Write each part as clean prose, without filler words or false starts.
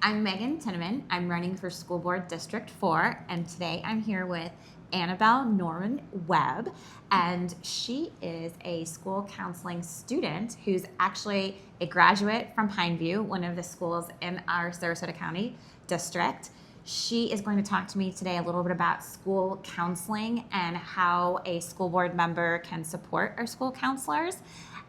I'm Megan Tennimon. I'm running for School Board District 4, and today I'm here with Annabel Norman-Webb, and she is a school counseling student who's actually a graduate from Pineview, one of the schools in our Sarasota County district. She is going to talk to me today a little bit about school counseling and how a school board member can support our school counselors,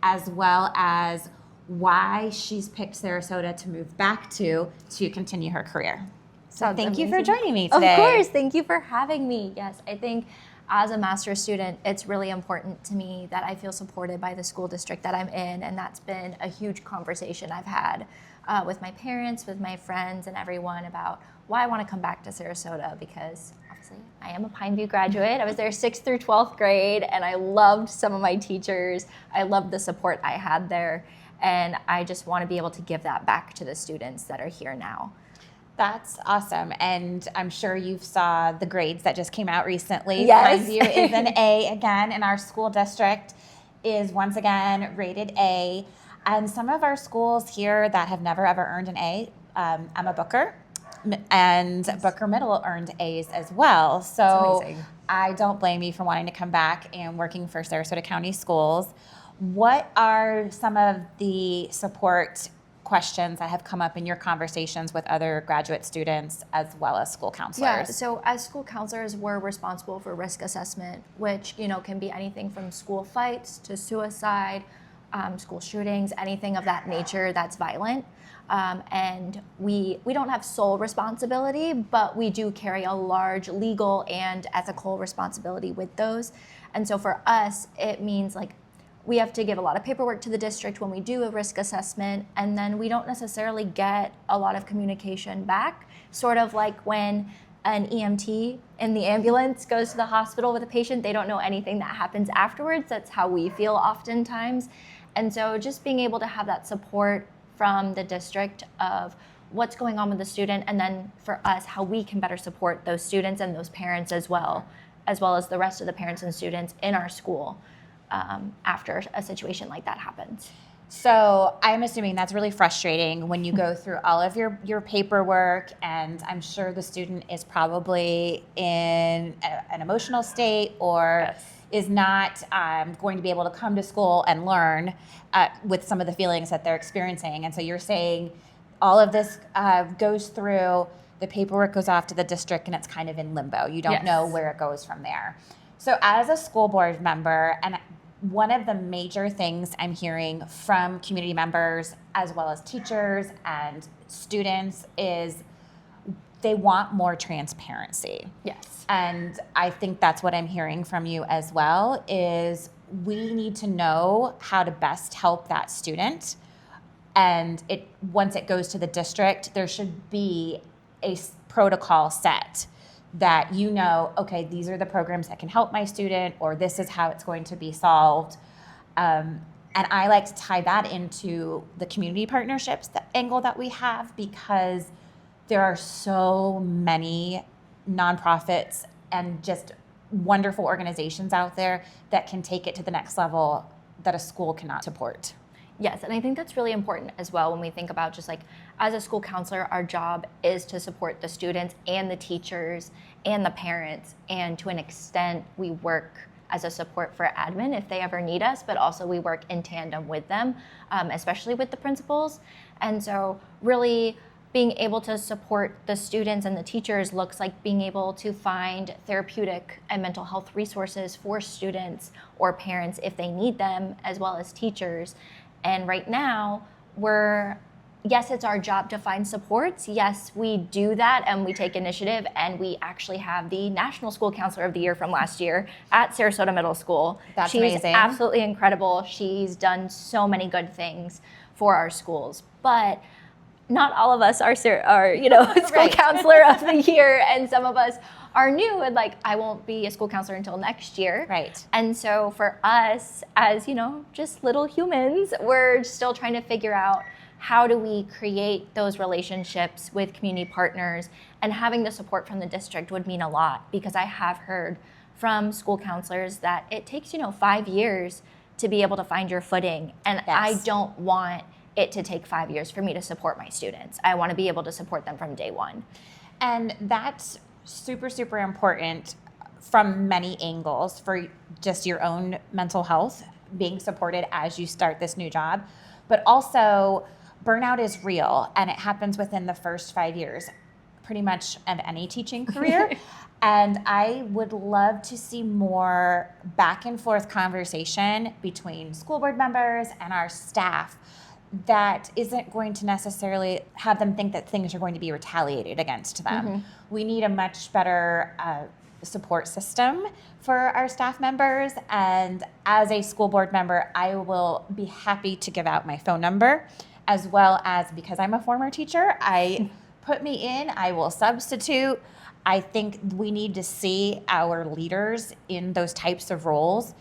as well as why she's picked Sarasota to move back to continue her career. So thank you for joining me today. Of course, thank you for having me. Yes, I think as a master's student, it's really important to me that I feel supported by the school district that I'm in, and that's been a huge conversation I've had with my parents, with my friends, and everyone about why I want to come back to Sarasota, because obviously I am a Pineview graduate. I was there 6th through 12th grade, and I loved some of my teachers. I loved the support I had there. And I just want to be able to give that back to the students that are here now. That's awesome. And I'm sure you saw the grades that just came out recently. Yes. Pineview is an A again, and our school district is once again rated A. And some of our schools here that have never ever earned an A, Emma Booker and Booker Middle earned A's as well. So I don't blame you for wanting to come back and working for Sarasota County Schools. What are some of the support questions that have come up in your conversations with other graduate students as well as school counselors? Yeah, so as school counselors, we're responsible for risk assessment, which can be anything from school fights to suicide, school shootings, anything of that nature that's violent. And we don't have sole responsibility, but we do carry a large legal and ethical responsibility with those. And so for us, it means we have to give a lot of paperwork to the district when we do a risk assessment, and then we don't necessarily get a lot of communication back, sort of like when an EMT in the ambulance goes to the hospital with a patient, they don't know anything that happens afterwards. That's how we feel oftentimes. And so just being able to have that support from the district of what's going on with the student, and then for us, how we can better support those students and those parents as well as the rest of the parents and students in our school. After a situation like that happens. So I'm assuming that's really frustrating when you go through all of your paperwork, and I'm sure the student is probably in an emotional state or is not going to be able to come to school and learn with some of the feelings that they're experiencing. And so you're saying all of this goes through, the paperwork goes off to the district, and it's kind of in limbo. You don't know where it goes from there. So as a school board member, and one of the major things I'm hearing from community members as well as teachers and students is they want more transparency. Yes. And I think that's what I'm hearing from you as well, is we need to know how to best help that student. And once it goes to the district, there should be a protocol set that okay, these are the programs that can help my student, or this is how it's going to be solved. And I like to tie that into the community partnerships, the angle that we have, because there are so many nonprofits and just wonderful organizations out there that can take it to the next level that a school cannot support. Yes, and I think that's really important as well when we think about just as a school counselor, our job is to support the students and the teachers and the parents, and to an extent we work as a support for admin if they ever need us, but also we work in tandem with them, especially with the principals. And so really being able to support the students and the teachers looks like being able to find therapeutic and mental health resources for students or parents if they need them, as well as teachers. And right now, yes, it's our job to find supports. Yes, we do that and we take initiative, and we actually have the National School Counselor of the Year from last year at Sarasota Middle School. That's She's amazing. Absolutely incredible. She's done so many good things for our schools, but not all of us are school counselor of the year, and some of us are new and I won't be a school counselor until next year. Right. And so for us as, just little humans, we're still trying to figure out how do we create those relationships with community partners, and having the support from the district would mean a lot, because I have heard from school counselors that it takes, 5 years to be able to find your footing. And I don't want it to take 5 years for me to support my students. I want to be able to support them from day one. And that's super, super important from many angles for just your own mental health, being supported as you start this new job. But also, burnout is real, and it happens within the first 5 years, pretty much of any teaching career. And I would love to see more back and forth conversation between school board members and our staff that isn't going to necessarily have them think that things are going to be retaliated against them. We need a much better support system for our staff members. And as a school board member, I will be happy to give out my phone number, as well as, because I'm a former teacher, put me in, I will substitute. I think we need to see our leaders in those types of roles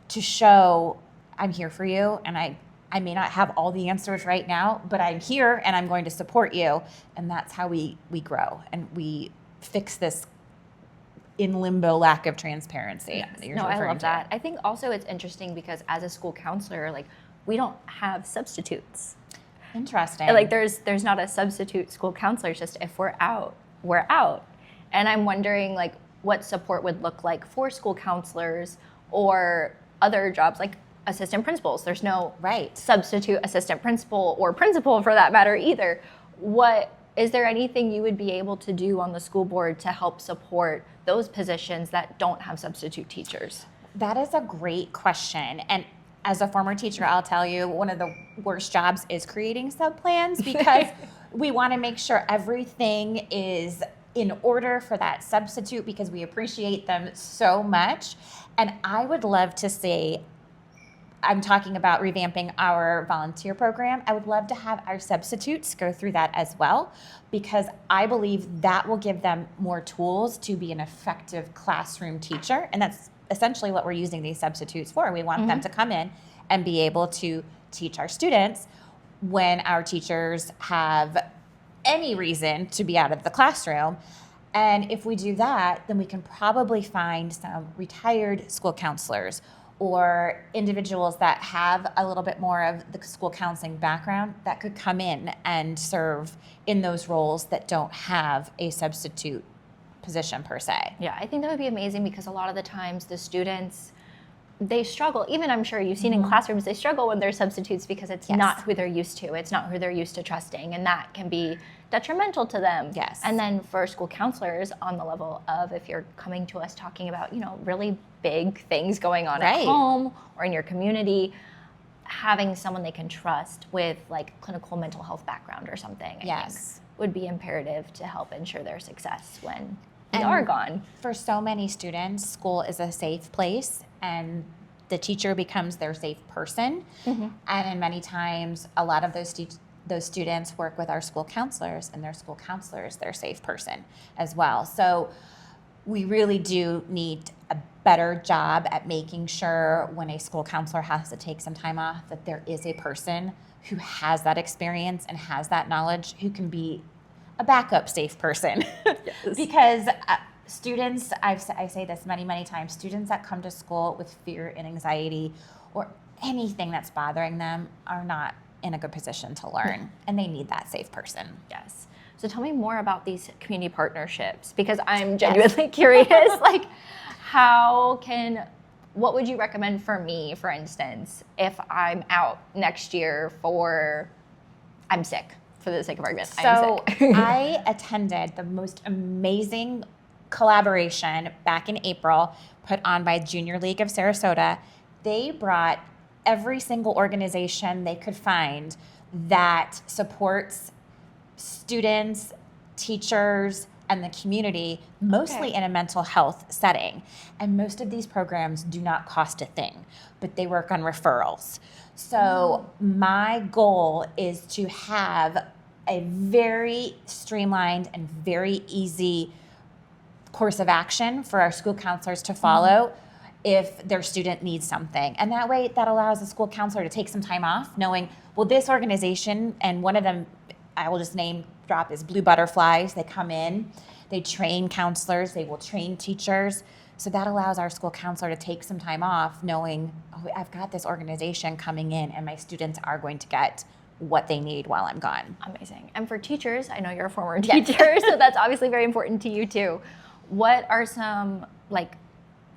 to show I'm here for you, and I may not have all the answers right now, but I'm here and I'm going to support you. And that's how we grow and we fix this in limbo lack of transparency. Yes. No, I love that. I think also it's interesting because as a school counselor, like, we don't have substitutes. Interesting. Like, there's not a substitute school counselor. It's just if we're out, we're out. And I'm wondering, like, what support would look like for school counselors or other jobs, like assistant principals. There's no substitute assistant principal or principal for that matter either. Is there anything you would be able to do on the school board to help support those positions that don't have substitute teachers? That is a great question. And as a former teacher, I'll tell you, one of the worst jobs is creating sub-plans because we want to make sure everything is in order for that substitute because we appreciate them so much. And I would love to see, I'm talking about revamping our volunteer program. I would love to have our substitutes go through that as well, because I believe that will give them more tools to be an effective classroom teacher. And that's essentially what we're using these substitutes for. We want them to come in and be able to teach our students when our teachers have any reason to be out of the classroom. And if we do that, then we can probably find some retired school counselors or individuals that have a little bit more of the school counseling background that could come in and serve in those roles that don't have a substitute position per se. Yeah, I think that would be amazing because a lot of the times the students, they struggle. Even I'm sure you've seen in classrooms, they struggle when they're substitutes because it's not who they're used to. It's not who they're used to trusting, and that can be detrimental to them. Yes. And then for school counselors on the level of if you're coming to us talking about, really big things going on at home or in your community, having someone they can trust with like clinical mental health background or something, I think would be imperative to help ensure their success when they are gone. For so many students, school is a safe place and the teacher becomes their safe person. And many times, a lot of those students work with our school counselors, and their school counselor is their safe person as well. So we really do need a better job at making sure when a school counselor has to take some time off that there is a person who has that experience and has that knowledge who can be a backup safe person. Because students, I say this many, many times, students that come to school with fear and anxiety or anything that's bothering them are not in a good position to learn, and they need that safe person. Yes. So tell me more about these community partnerships, because I'm genuinely curious, like what would you recommend for me, for instance, if I'm out next year I'm sick, for the sake of argument, So I'm sick. I attended the most amazing collaboration back in April put on by Junior League of Sarasota. They brought every single organization they could find that supports students, teachers, and the community, mostly in a mental health setting. And most of these programs do not cost a thing, but they work on referrals. So my goal is to have a very streamlined and very easy course of action for our school counselors to follow if their student needs something. And that way, that allows the school counselor to take some time off, knowing, well, this organization, and one of them I will just name drop is Blue Butterflies. They come in, they train counselors, they will train teachers. So that allows our school counselor to take some time off, knowing, oh, I've got this organization coming in and my students are going to get what they need while I'm gone. Amazing. And for teachers, I know you're a former teacher, so that's obviously very important to you too. What are some like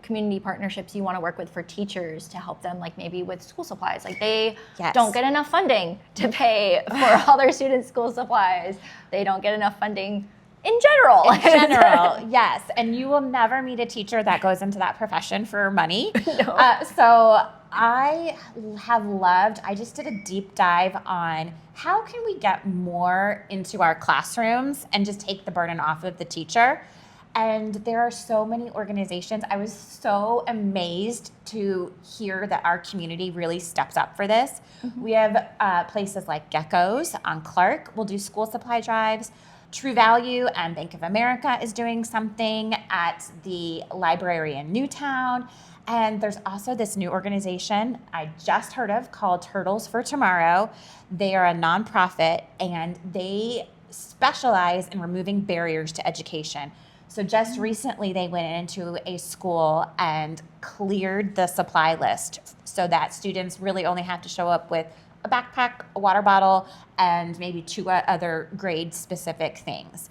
community partnerships you want to work with for teachers to help them, like maybe with school supplies? Like they don't get enough funding to pay for all their students' school supplies. They don't get enough funding in general. In general, yes. And you will never meet a teacher that goes into that profession for money. No. So I have loved, I just did a deep dive on how can we get more into our classrooms and just take the burden off of the teacher. And there are so many organizations. I was so amazed to hear that our community really steps up for this. We have places like Gecko's on Clark will do school supply drives. True Value and Bank of America is doing something at the library in Newtown. And there's also this new organization I just heard of called Turtles for Tomorrow. They are a nonprofit and they specialize in removing barriers to education. So just recently they went into a school and cleared the supply list so that students really only have to show up with a backpack, a water bottle, and maybe 2 other grade-specific things.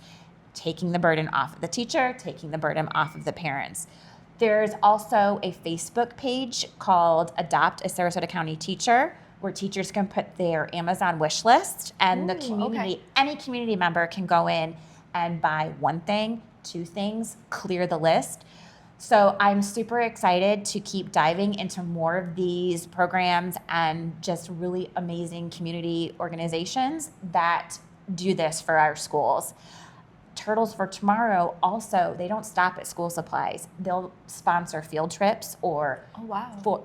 Taking the burden off of the teacher, taking the burden off of the parents. There's also a Facebook page called Adopt a Sarasota County Teacher, where teachers can put their Amazon wish list, and the community, any community member can go in and buy 1 thing, 2 things, clear the list. So I'm super excited to keep diving into more of these programs and just really amazing community organizations that do this for our schools. Turtles for Tomorrow also, they don't stop at school supplies. They'll sponsor field trips or for,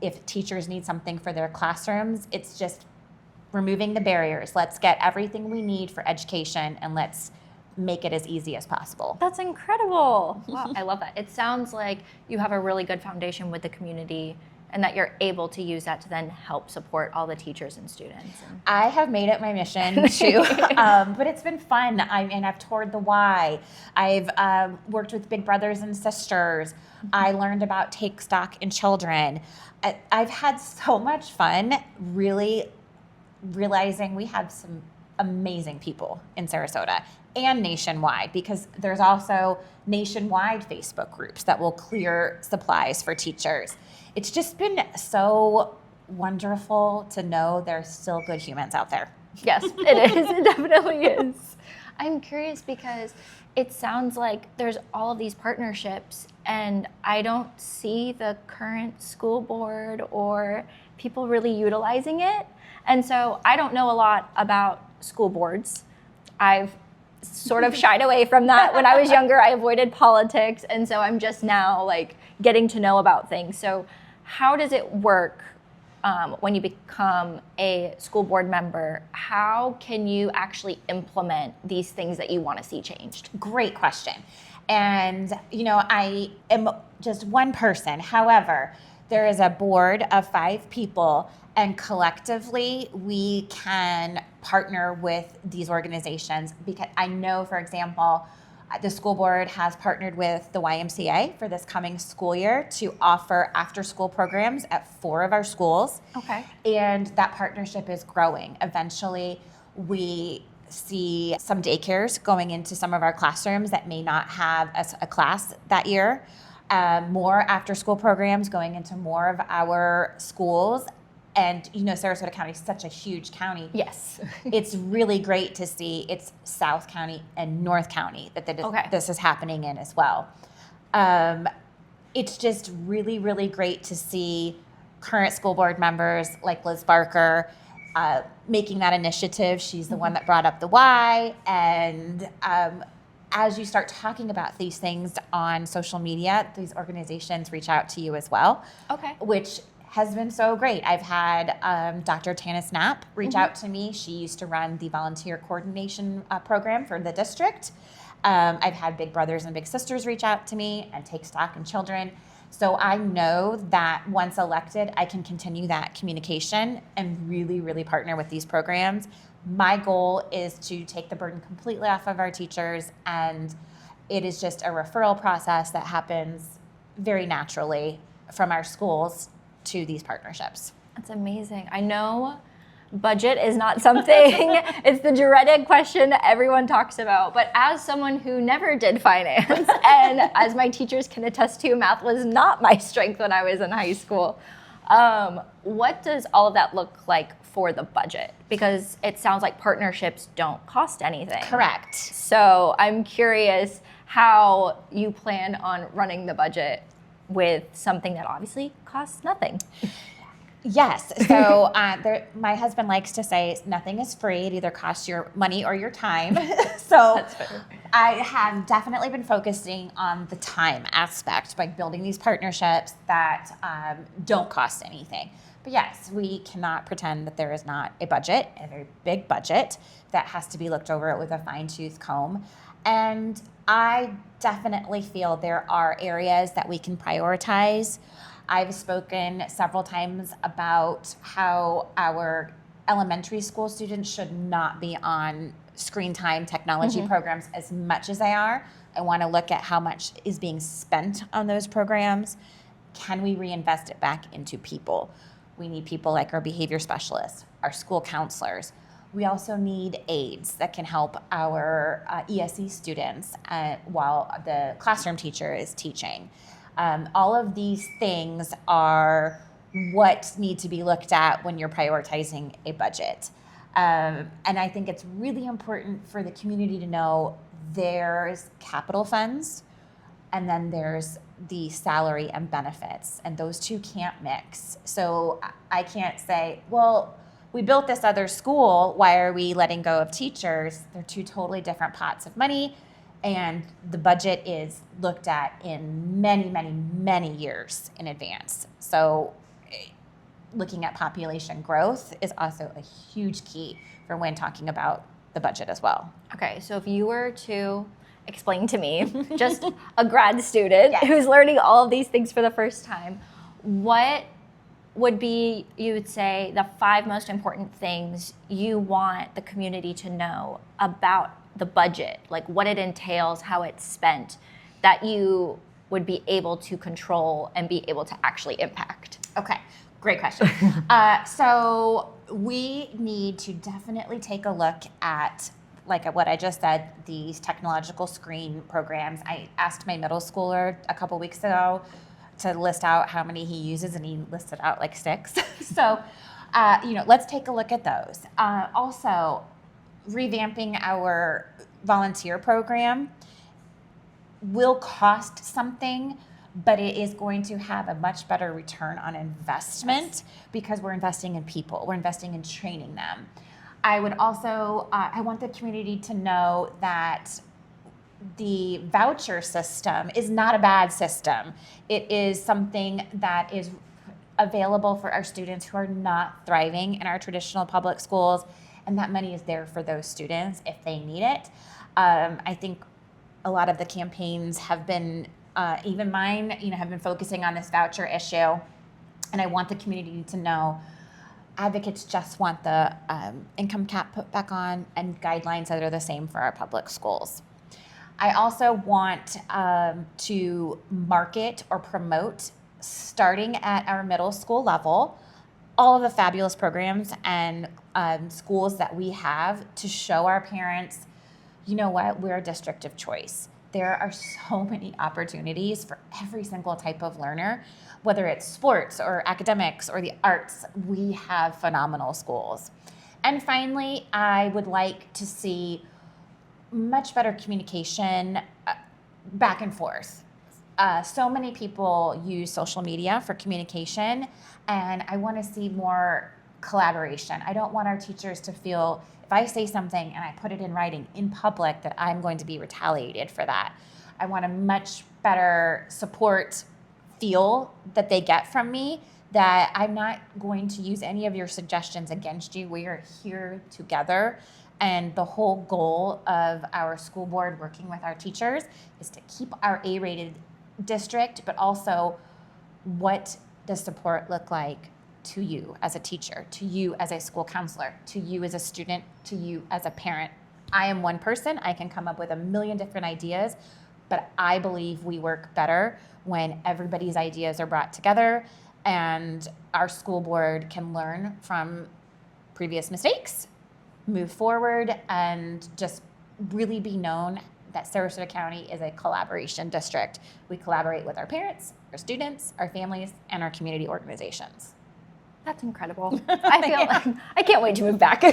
if teachers need something for their classrooms, it's just removing the barriers. Let's get everything we need for education and let's make it as easy as possible. That's incredible. Wow, I love that. It sounds like you have a really good foundation with the community and that you're able to use that to then help support all the teachers and students. I have made it my mission to, but it's been fun. I've toured the Y. I've worked with Big Brothers and Sisters. I learned about Take Stock in Children. I've had so much fun really realizing we have some amazing people in Sarasota and nationwide, because there's also nationwide Facebook groups that will clear supplies for teachers. It's just been so wonderful to know there's still good humans out there. Yes, it is. It definitely is. I'm curious because it sounds like there's all of these partnerships and I don't see the current school board or people really utilizing it. And so I don't know a lot about school boards. I've sort of shied away from that. When I was younger, I avoided politics. And so I'm just now like getting to know about things. So how does it work when you become a school board member? How can you actually implement these things that you want to see changed? Great question. And, I am just one person. However, there is a board of 5 people, and collectively we can partner with these organizations, because I know, for example, the school board has partnered with the YMCA for this coming school year to offer after-school programs at 4 of our schools. Okay. And that partnership is growing. Eventually, we see some daycares going into some of our classrooms that may not have a class that year. More after-school programs going into more of our schools. And Sarasota County is such a huge county. Yes. It's really great to see it's South County and North County that this is happening in as well. It's just really, really great to see current school board members like Liz Barker making that initiative. She's the one that brought up the Y. And as you start talking about these things on social media, these organizations reach out to you as well. Okay. Which has been so great. I've had Dr. Tanis Knapp reach out to me. She used to run the volunteer coordination program for the district. I've had Big Brothers and Big Sisters reach out to me and Take Stock in Children. So I know that once elected, I can continue that communication and really, really partner with these programs. My goal is to take the burden completely off of our teachers, and it is just a referral process that happens very naturally from our schools to these partnerships. That's amazing. I know budget is not something, it's the dreaded question that everyone talks about. But as someone who never did finance, and as my teachers can attest to, math was not my strength when I was in high school. What does all of that look like for the budget? Because it sounds like partnerships don't cost anything. Correct. So I'm curious how you plan on running the budget with something that obviously costs nothing. Yes. So my husband likes to say nothing is free. It either costs your money or your time. So That's fair. I have definitely been focusing on the time aspect by building these partnerships that don't cost anything. But yes, we cannot pretend that there is not a budget, a very big budget that has to be looked over with a fine-tooth comb. And I definitely feel there are areas that we can prioritize. I've spoken several times about how our elementary school students should not be on screen time technology programs as much as they are. I want to look at how much is being spent on those programs. Can we reinvest it back into people? We need people like our behavior specialists, our school counselors. We also need aides that can help our ESE students while the classroom teacher is teaching. All of these things are what need to be looked at when you're prioritizing a budget. And I think it's really important for the community to know there's capital funds and then there's the salary and benefits, and those two can't mix. So I can't say, well, we built this other school, why are we letting go of teachers? They're two totally different pots of money. And the budget is looked at in many, many, many years in advance. So looking at population growth is also a huge key for when talking about the budget as well. Okay, so if you were to explain to me, just a grad student Yes. who's learning all of these things for the first time, what would be, you would say, the 5 most important things you want the community to know about the budget, like what it entails, how it's spent, that you would be able to control and be able to actually impact? Okay, great question. So we need to definitely take a look at, like what I just said, these technological screen programs. I asked my middle schooler a couple weeks ago to list out how many he uses, and he listed out like 6. So, let's take a look at those. Also, revamping our volunteer program will cost something, but it is going to have a much better return on investment because we're investing in people. We're investing in training them. I would also, I want the community to know that the voucher system is not a bad system. It is something that is available for our students who are not thriving in our traditional public schools, and that money is there for those students if they need it. I think a lot of the campaigns have been, even mine, have been focusing on this voucher issue, and I want the community to know advocates just want the income cap put back on and guidelines that are the same for our public schools. I also want to market or promote, starting at our middle school level, all of the fabulous programs and schools that we have to show our parents, you know what, we're a district of choice. There are so many opportunities for every single type of learner, whether it's sports or academics or the arts. We have phenomenal schools. And finally, I would like to see much better communication back and forth. So many people use social media for communication, and I want to see more collaboration. I don't want our teachers to feel if I say something and I put it in writing in public that I'm going to be retaliated for that. I want a much better support feel that they get from me, that I'm not going to use any of your suggestions against you. We are here together. And the whole goal of our school board working with our teachers is to keep our A-rated district, but also what does support look like to you as a teacher, to you as a school counselor, to you as a student, to you as a parent. I am one person. I can come up with a million different ideas, but I believe we work better when everybody's ideas are brought together and our school board can learn from previous mistakes, move forward, and just really be known that Sarasota County is a collaboration district. We collaborate with our parents, our students, our families, and our community organizations. That's incredible. I feel like I can't wait to move back.